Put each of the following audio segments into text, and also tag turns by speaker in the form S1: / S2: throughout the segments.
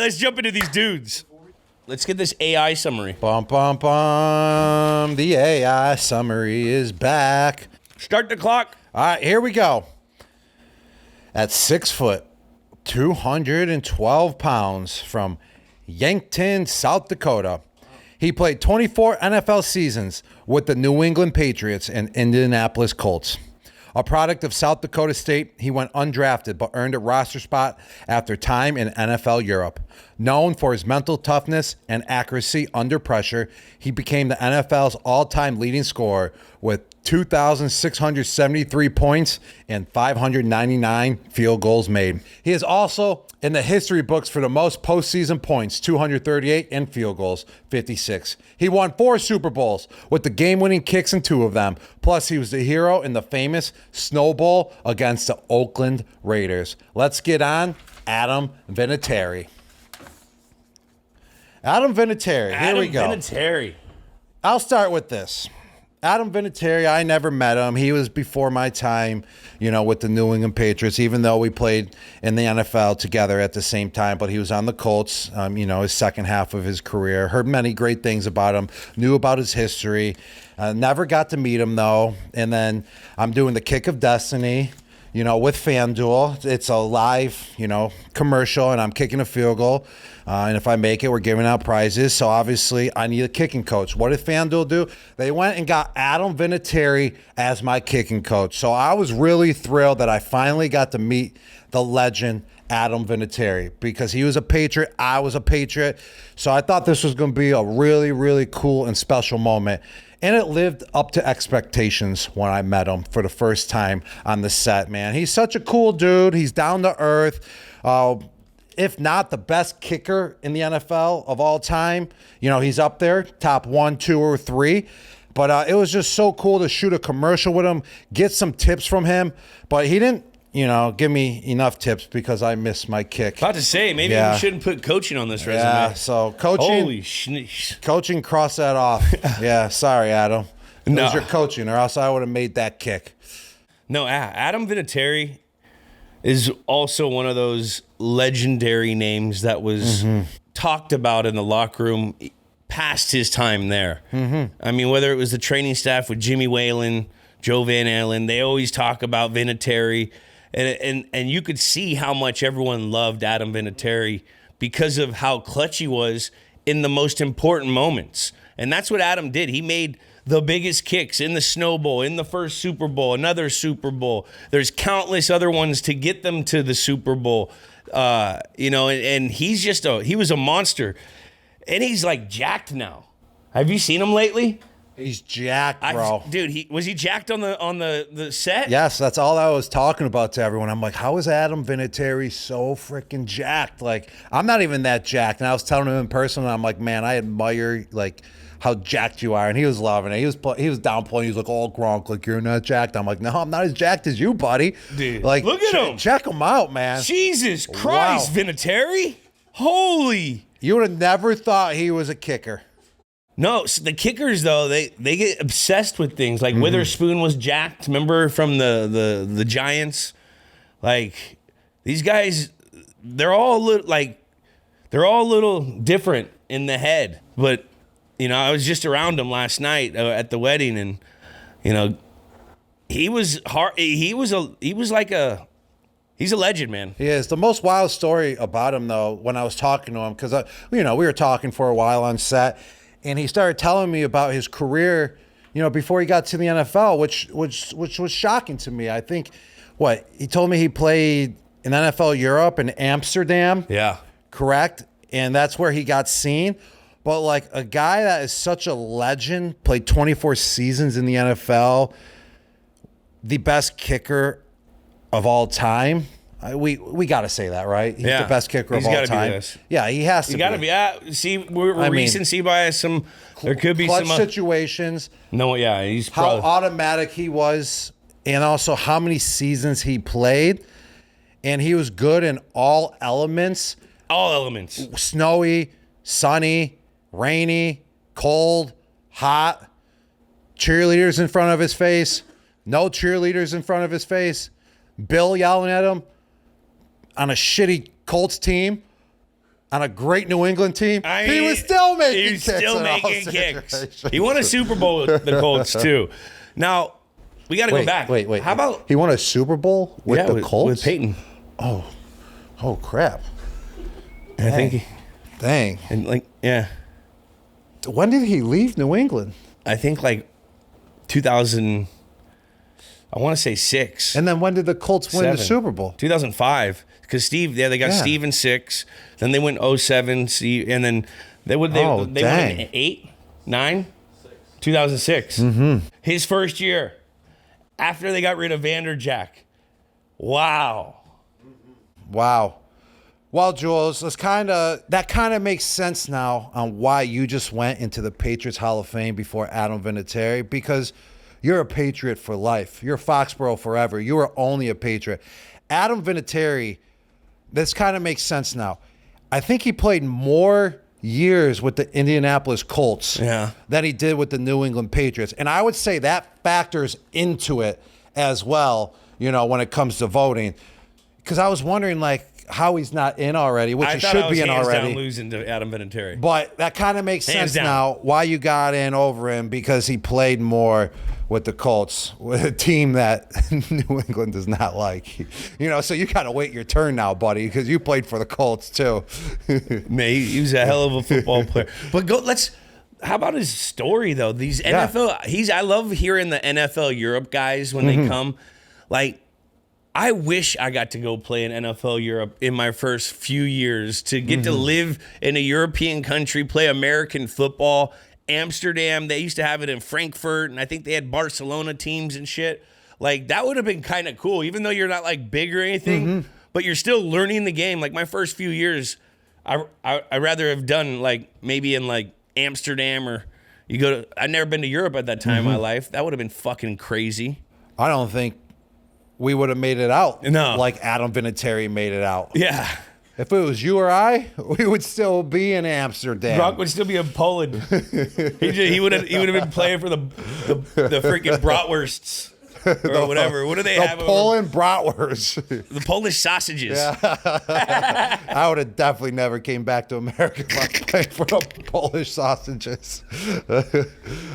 S1: let's jump into these dudes. Let's get this AI summary.
S2: Bum, bum, bum. The AI summary is back.
S1: Start the clock.
S2: All right, here we go. At 6 foot, 212 pounds, from Yankton, South Dakota. He played 24 NFL seasons with the New England Patriots and Indianapolis Colts. A product of South Dakota State, he went undrafted but earned a roster spot after time in NFL Europe. Known for his mental toughness and accuracy under pressure, he became the NFL's all-time leading scorer with 2,673 points and 599 field goals made. He is also in the history books for the most postseason points, 238, and field goals, 56. He won 4 Super Bowls with the game-winning kicks in 2 of them. Plus, he was the hero in the famous Snow Bowl against the Oakland Raiders. Let's get on Adam Vinatieri. Adam Vinatieri, here we go.
S1: Adam Vinatieri.
S2: I'll start with this. Adam Vinatieri, I never met him. He was before my time, with the New England Patriots, even though we played in the NFL together at the same time. But he was on the Colts, his second half of his career. Heard many great things about him, knew about his history. Never got to meet him, though. And then I'm doing the Kick of Destiny, with FanDuel. It's a live, commercial, and I'm kicking a field goal. And if I make it, we're giving out prizes. So obviously, I need a kicking coach. What did FanDuel do? They went and got Adam Vinatieri as my kicking coach. So I was really thrilled that I finally got to meet the legend, Adam Vinatieri, because he was a Patriot. I was a Patriot. So I thought this was going to be a really, really cool and special moment. And it lived up to expectations when I met him for the first time on the set, man. He's such a cool dude. He's down to earth. If not the best kicker in the NFL of all time, he's up there, top 1, 2, or 3. But it was just so cool to shoot a commercial with him, get some tips from him. But he didn't, give me enough tips because I missed my kick.
S1: About to say, maybe we shouldn't put coaching on this resume.
S2: Yeah, so coaching.
S1: Holy shnish.
S2: Coaching, cross that off. Yeah, sorry, Adam. It was your coaching, or else I would have made that kick.
S1: No, Adam Vinatieri is also one of those legendary names that was talked about in the locker room past his time there. I mean, whether it was the training staff with Jimmy Whalen, Joe Van Allen, they always talk about Vinatieri. And you could see how much everyone loved Adam Vinatieri because of how clutch he was in the most important moments. And that's what Adam did. He made the biggest kicks in the Snow Bowl, in the first Super Bowl, another Super Bowl. There's countless other ones to get them to the Super Bowl. And he was a monster. And he's like jacked now. Have you seen him lately?
S2: He's jacked, bro.
S1: Was he jacked on the set?
S2: Yes, that's all I was talking about to everyone. I'm like, how is Adam Vinatieri so freaking jacked? Like, I'm not even that jacked. And I was telling him in person, and I'm like, man, I admire how jacked you are. And he was loving it. He was downplaying. He was like, oh, Gronk, like, you're not jacked. I'm like, no, I'm not as jacked as you, buddy.
S1: Dude,
S2: like,
S1: look at him.
S2: Check him out, man.
S1: Jesus Christ, wow. Vinatieri. Holy.
S2: You would have never thought he was a kicker.
S1: No, so the kickers, though, they get obsessed with things. Like Witherspoon was jacked, remember, from the Giants? Like, these guys, they're all a little different in the head. But, I was just around him last night at the wedding, and, he was hard. He's a legend, man.
S2: He is. The most wild story about him, though, when I was talking to him, because, we were talking for a while on set, and he started telling me about his career, before he got to the NFL, which was shocking to me. I think, he told me he played in NFL Europe in Amsterdam.
S1: Yeah.
S2: Correct? And that's where he got seen. But, a guy that is such a legend, played 24 seasons in the NFL, the best kicker of all time. We got to say that, right? He's the best kicker of all time. Be this. Yeah, he has to. He's got to
S1: be. See, we're recency bias. There could be
S2: clutch
S1: some
S2: situations.
S1: No, yeah, he's
S2: how automatic he was, and also how many seasons he played, and he was good in all elements.
S1: All elements.
S2: Snowy, sunny, rainy, cold, hot. Cheerleaders in front of his face. No cheerleaders in front of his face. Bill yelling at him on a shitty Colts team. on a great New England team,
S1: I
S2: he
S1: mean,
S2: was still making
S1: he
S2: kicks.
S1: was still
S2: in all
S1: making kicks.
S2: situations.
S1: He won a Super Bowl with the Colts too. Now we got to go back.
S2: Wait.
S1: How about
S2: he won a Super Bowl with the Colts?
S1: with Peyton?
S2: Oh crap!
S1: I think.
S2: Dang.
S1: And like, yeah.
S2: When did he leave New England?
S1: I think like 2000. I want to say 6.
S2: And then when did the Colts win the
S1: 7.
S2: Super Bowl?
S1: 2005. Because Steve, they got Steve in 6. Then they went 07, Steve, and then they went in 8, 9, 2006. Mm-hmm. His first year after they got rid of Vanderjack. Wow.
S2: Well, Jules, that kind of makes sense now on why you just went into the Patriots Hall of Fame before Adam Vinatieri, because you're a Patriot for life. You're Foxborough forever. You are only a Patriot. Adam Vinatieri, this kind of makes sense now. I think he played more years with the Indianapolis Colts than he did with the New England Patriots. And I would say that factors into it as well, when it comes to voting. Because I was wondering, how he's not in already, which he should be in already.
S1: Down losing to Adam Vinatieri.
S2: But that kind of makes sense now why you got in over him, because he played more with the Colts, with a team that New England does not like. So you got to wait your turn now, buddy, because you played for the Colts too.
S1: Man, he was a hell of a football player. But how about his story though? These NFL, I love hearing the NFL Europe guys when they come. I wish I got to go play in NFL Europe in my first few years, to get to live in a European country, play American football. Amsterdam, they used to have it in Frankfurt, and I think they had Barcelona teams and shit. That would have been kind of cool, even though you're not big or anything, but you're still learning the game. My first few years, I'd rather have done maybe in Amsterdam, or I'd never been to Europe at that time in my life. That would have been fucking crazy.
S2: I don't think we would have made it out like Adam Vinatieri made it out.
S1: Yeah.
S2: If it was you or I, we would still be in Amsterdam.
S1: Gronk would still be in Poland. he would have been playing for the freaking bratwursts or whatever. What do they have?
S2: Poland bratwurst.
S1: The Polish sausages.
S2: Yeah. I would have definitely never came back to America if I played for the Polish sausages.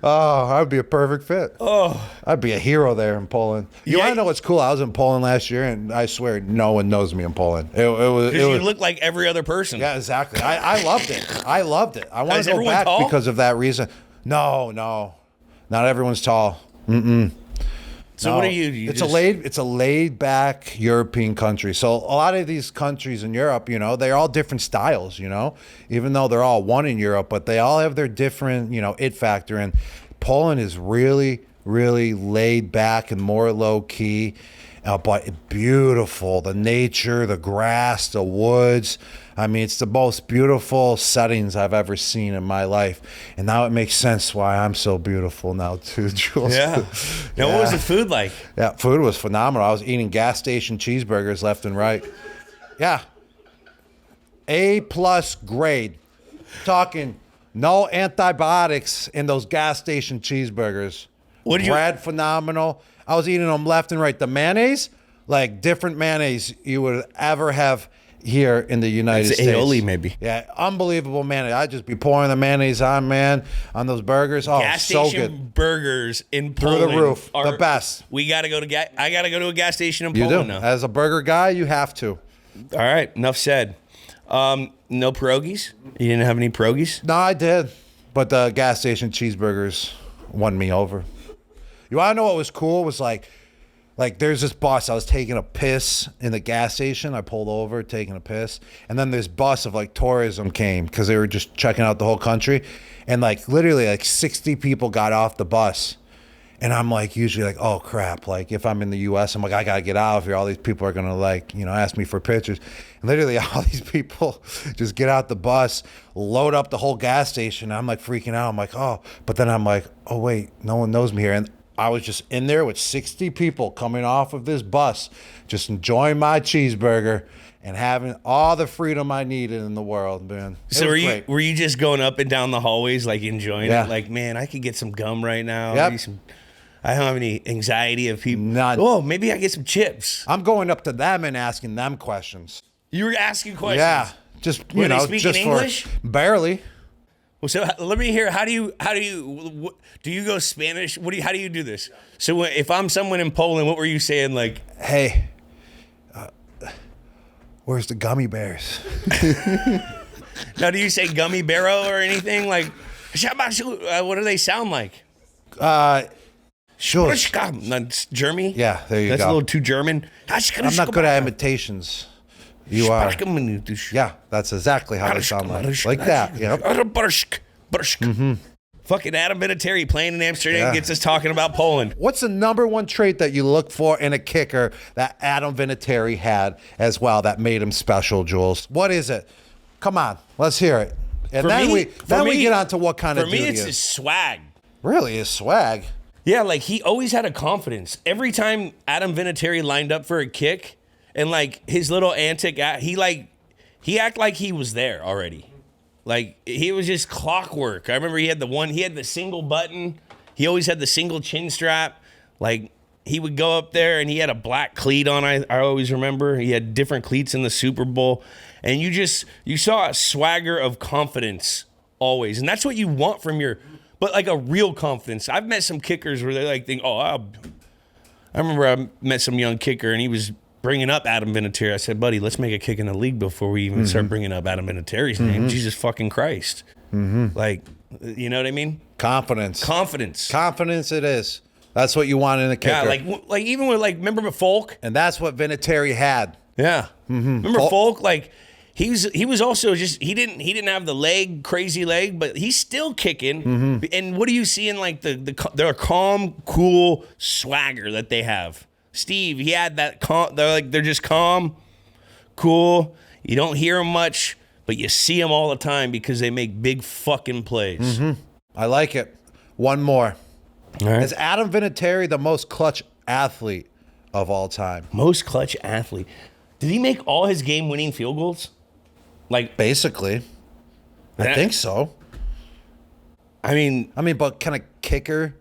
S2: I'd be a perfect fit. I'd be a hero there in Poland. You want to know what's cool? I was in Poland last year, and I swear no one knows me in Poland.
S1: You look like every other person.
S2: Yeah, exactly. I loved it. I want to go back
S1: tall?
S2: because of that reason. No. Not everyone's tall. Mm-mm.
S1: So what are you?
S2: It's a laid back European country. So a lot of these countries in Europe, they're all different styles, even though they're all one in Europe, but they all have their different, it factor. And Poland is really, really laid back and more low key, but beautiful. The nature, the grass, the woods. I mean, it's the most beautiful settings I've ever seen in my life. And now it makes sense why I'm so beautiful now too, Jules.
S1: Yeah. Now, what was the food like?
S2: Yeah, food was phenomenal. I was eating gas station cheeseburgers left and right. Yeah. A+ grade. Talking no antibiotics in those gas station cheeseburgers. Bread, phenomenal. I was eating them left and right. The mayonnaise, different mayonnaise you would ever have here in the United States.
S1: Aioli, maybe.
S2: Yeah, unbelievable mayonnaise. I'd just be pouring the mayonnaise on those burgers. Oh,
S1: gas
S2: so
S1: station
S2: good.
S1: Burgers in Poland.
S2: Through the roof. The best.
S1: I got to go to a gas station in
S2: You
S1: Poland
S2: do.
S1: now.
S2: As a burger guy, you have to.
S1: All right, enough said. No pierogies? You didn't have any pierogies?
S2: No, I did. But the gas station cheeseburgers won me over. You want to know what was cool? It was there's this bus. I was taking a piss in the gas station. I pulled over, taking a piss. And then this bus of tourism came because they were just checking out the whole country. And literally 60 people got off the bus. And I'm usually oh crap. If I'm in the US, I'm I gotta get out of here. All these people are gonna ask me for pictures. And literally all these people just get out the bus, load up the whole gas station. I'm freaking out. I'm oh, but then I'm oh wait, no one knows me here. And I was just in there with 60 people coming off of this bus, just enjoying my cheeseburger and having all the freedom I needed in the world, man.
S1: So were you just going up and down the hallways enjoying it? Man, I could get some gum right now.
S2: Yep.
S1: I don't have any anxiety of people.
S2: None.
S1: Oh, maybe I get some chips.
S2: I'm going up to them and asking them questions.
S1: You were asking questions?
S2: Yeah. Just
S1: Were they speaking
S2: just
S1: English?
S2: for barely.
S1: Well, so let me hear. How do you do you go Spanish? How do you do this? So if I'm someone in Poland, what were you saying? Like,
S2: Hey, where's the gummy bears?
S1: now do you say gummy barrow or anything? Like, what do they sound like?
S2: Sure.
S1: That's German.
S2: Yeah, there you
S1: That's
S2: go.
S1: a little too German.
S2: I'm not good at imitations. You are.
S1: Yeah.
S2: Yeah, that's exactly how they sound like that. Yep.
S1: Fucking Adam Vinatieri playing in Amsterdam gets us talking about Poland.
S2: What's the number one trait that you look for in a kicker that Adam Vinatieri had as well that made him special, Jules? What is it? Come on, let's hear it. And
S1: For
S2: then
S1: me-
S2: we get on to what kind of
S1: For
S2: dude
S1: me,
S2: he
S1: it's
S2: is.
S1: his swag.
S2: Really, his swag.
S1: Yeah, like he always had a confidence. Every time Adam Vinatieri lined up for a kick, and like his little antic, he acted like he was there already. Like he was just clockwork. I remember he had the single button. He always had the single chin strap. Like he would go up there and he had a black cleat on. I always remember he had different cleats in the Super Bowl, and you saw a swagger of confidence always, and that's what you want from but like a real confidence. I've met some kickers where they like think, I remember I met some young kicker and he was bringing up Adam Vinatieri. I said, buddy, let's make a kick in the league before we even start bringing up Adam Vinatieri's name. Jesus fucking Christ. Like, you know what I mean?
S2: Confidence it is. That's what you want in a kicker.
S1: Yeah, like even with remember Folk?
S2: And that's what Vinatieri had.
S1: Yeah. Remember Folk? Like he was also just he didn't have the crazy leg, but he's still kicking. And what do you see in like their calm, cool swagger that they have? Steve, he had that they're just calm, cool. You don't hear them much, but you see them all the time because they make big fucking plays.
S2: I like it. One more.
S1: All right.
S2: Is Adam Vinatieri the most clutch athlete of all time?
S1: Most clutch athlete. Did he make all his game-winning field goals? Like,
S2: Basically. I think so.
S1: I mean,
S2: but can a kicker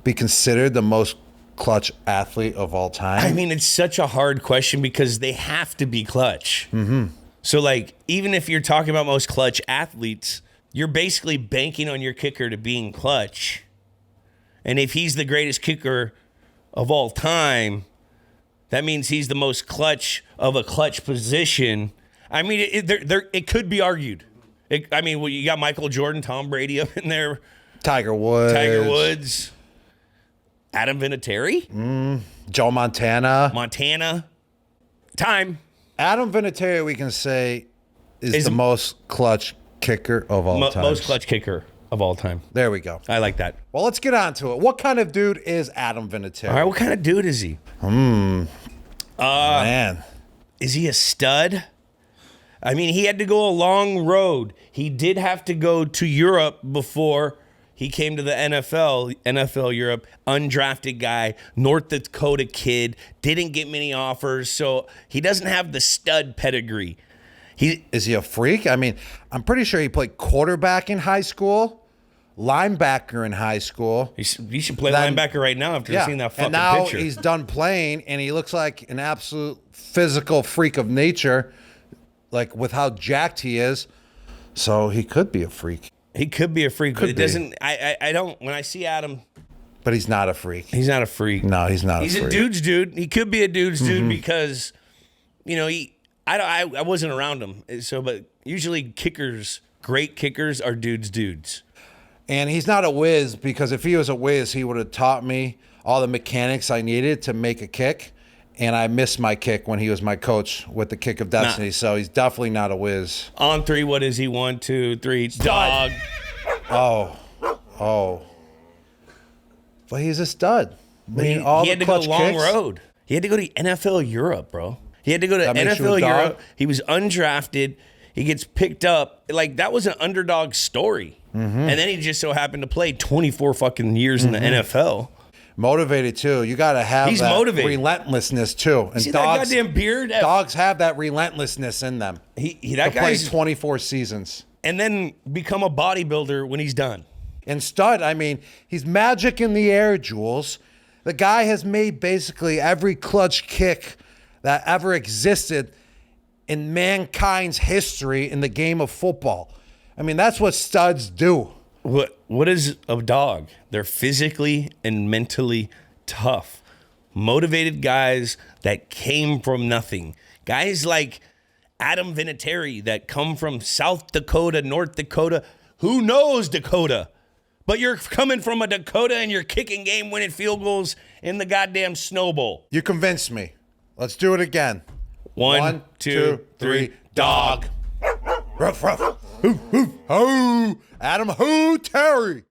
S2: be considered the most clutch athlete of all time?
S1: I mean, it's such a hard question because they have to be clutch. So, like, even if you're talking about most clutch athletes, you're basically banking on your kicker to being clutch. And if he's the greatest kicker of all time, that means he's the most clutch of a clutch position. I mean, it could be argued. You got Michael Jordan, Tom Brady up in there.
S2: Tiger Woods.
S1: Adam Vinatieri.
S2: Joe Montana.
S1: Time.
S2: Adam Vinatieri, we can say, is the most clutch kicker of all time.
S1: Most clutch kicker of all time.
S2: There we go.
S1: I like that.
S2: Well, let's get on to it. What kind of dude is Adam Vinatieri?
S1: All right, what kind of dude is he?
S2: Man.
S1: Is he a stud? I mean, he had to go a long road. He did have to go to Europe before he came to the NFL Europe, undrafted guy, North Dakota kid, didn't get many offers, so he doesn't have the stud pedigree.
S2: Is he a freak? I mean, I'm pretty sure he played quarterback in high school, linebacker in high school.
S1: You should play linebacker right now after seeing that fucking
S2: and now
S1: picture.
S2: he's done playing, and he looks like an absolute physical freak of nature, like with how jacked he is. So he could be a freak.
S1: He could be a freak, but it doesn't. I don't. When I see Adam,
S2: but he's not a freak.
S1: He's not a freak.
S2: No, he's not.
S1: He's
S2: a freak.
S1: a dude's dude. He could be a dude's dude because, I wasn't around him. So, but usually great kickers are dudes.
S2: And he's not a whiz because if he was a whiz, he would have taught me all the mechanics I needed to make a kick. And I missed my kick when he was my coach with the kick of destiny.
S1: Nah.
S2: So he's definitely not a whiz.
S1: On three, what is he? 1, 2, 3. Dog.
S2: Oh. But he's a stud.
S1: He had to go a long road. He had to go to NFL Europe, bro. He had to go to NFL Europe. He was undrafted. He gets picked up. Like, that was an underdog story. And then he just so happened to play 24 fucking years in the NFL.
S2: Motivated too. You got to have that
S1: motivated.
S2: Relentlessness too. And
S1: See
S2: dogs,
S1: that goddamn beard?
S2: Dogs have that relentlessness in them.
S1: That
S2: plays 24 seasons.
S1: And then become a bodybuilder when he's done.
S2: And stud, I mean, he's magic in the air, Jules. The guy has made basically every clutch kick that ever existed in mankind's history in the game of football. I mean, that's what studs do.
S1: What is a dog? They're physically and mentally tough, motivated guys that came from nothing. Guys like Adam Vinatieri that come from South Dakota, North Dakota. Who knows Dakota? But you're coming from a Dakota and you're kicking game-winning field goals in the goddamn Snow Bowl.
S2: You convinced me. Let's do it again.
S1: One, two, three. Dog.
S2: Ruff, ruff. Hoo, hoo, hoo. Adam Vinatieri.